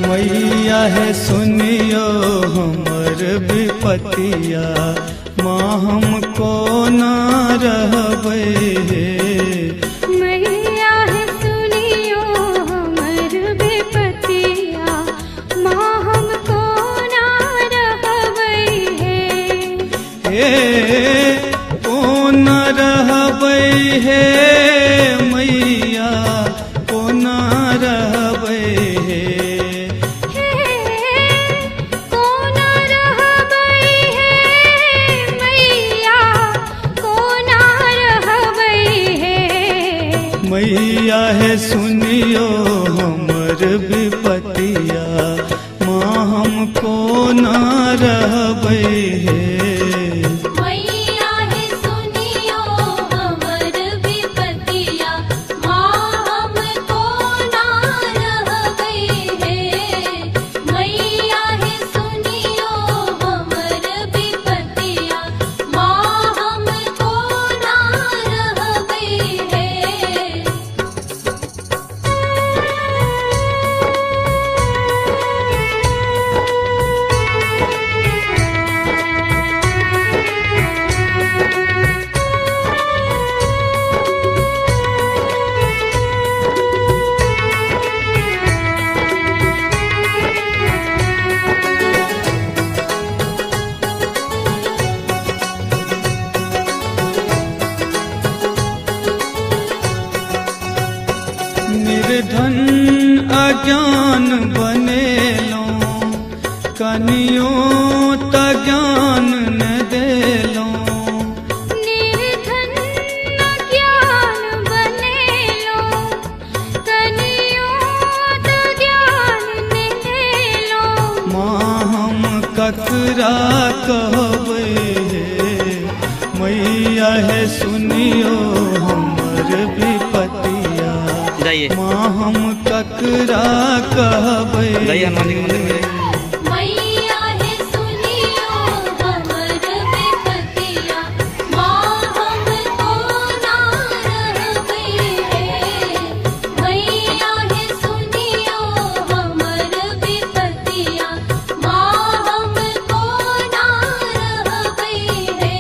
मैया है सुनियो हमर विपतिया, माँ हमको ना रहबै हे। मैया है सुनियो हमर विपतिया, माँ हमको ना रहबै हे। को ना रहबै हे मैया, को ना रहबै हे। मैया है सुनियो हमर विपतिया, माँ हमको ना रहबै हे। मैया है सुनियो हमर विपतिया, माँ हमको ना रहबै हे। मैया है सुनियो हमर विपतिया, माँ हमको ना रहबै हे। निर्धन अज्ञान बनेलो, कनियो त ज्ञान न देलो। निर्धन अज्ञान बनेलो, कनियो त ज्ञान न देलो। माँ हम ककरा कहबै हे। मैया है सुनियो हमर विपतिया, माँ हम ककरा कहबै। मैया है सुनियो हमर विपतिया, माँ हमको ना रहबै हे। मैया है सुनियो हमर विपतिया, माँ हमको ना रहबै हे।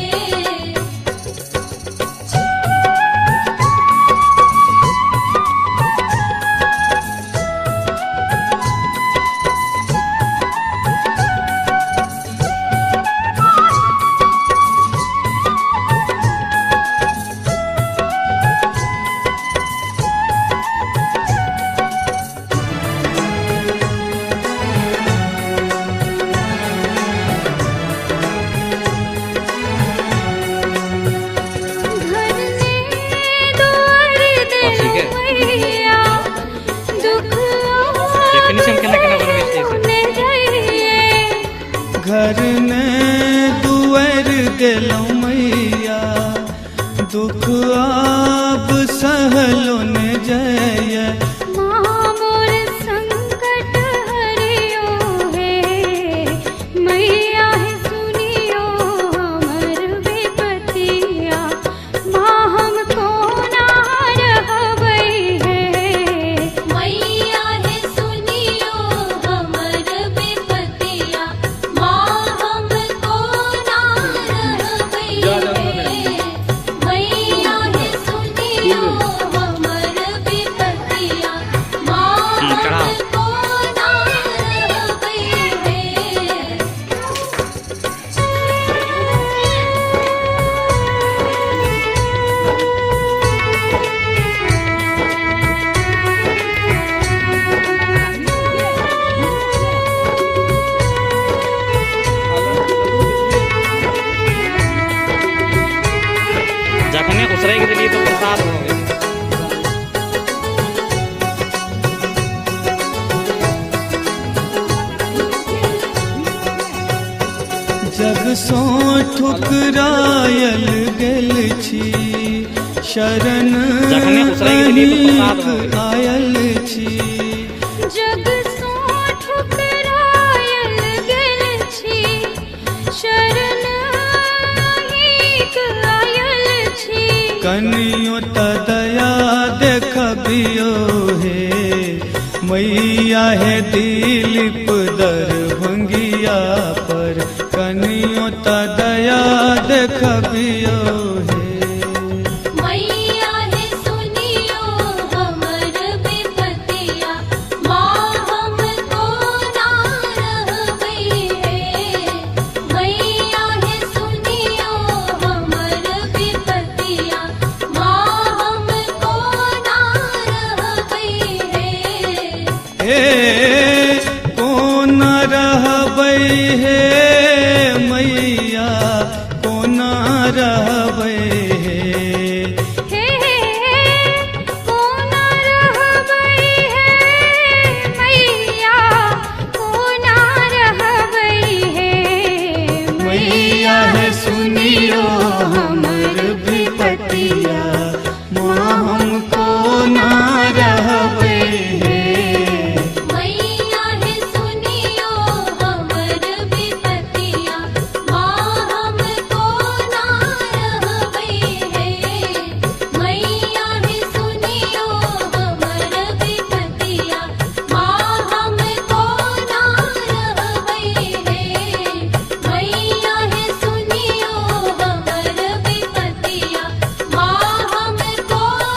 घर ने दुआर गेलौ मैया, दुख आब सहलो ने जय। माँ मोर संकट हरियो हे। मैया है सुनियो हमर विपतिया, माँ हमको ना रहबै हे। मैया है सुनियो हमर विपतिया, माँ हमको ना रहबै हे। मैया है सुनियो हमर विपतिया। जग सो ठुकरायल गेल छी, शरण अनेक आयल छी। जग सो ठुकरायल गेल छी, शरण अनेक आयल छी। कनियो त दया देखबियो हे, मैया है दिलीप दरभंगिया पर। कनियो त दया देखबियो हे। मैया है सुनियो हमर विपतिया, माँ हमको ना रहबै है। मैया है सुनियो हमर विपतिया, माँ हमको ना रहबै है। हे कौन रहबै हे,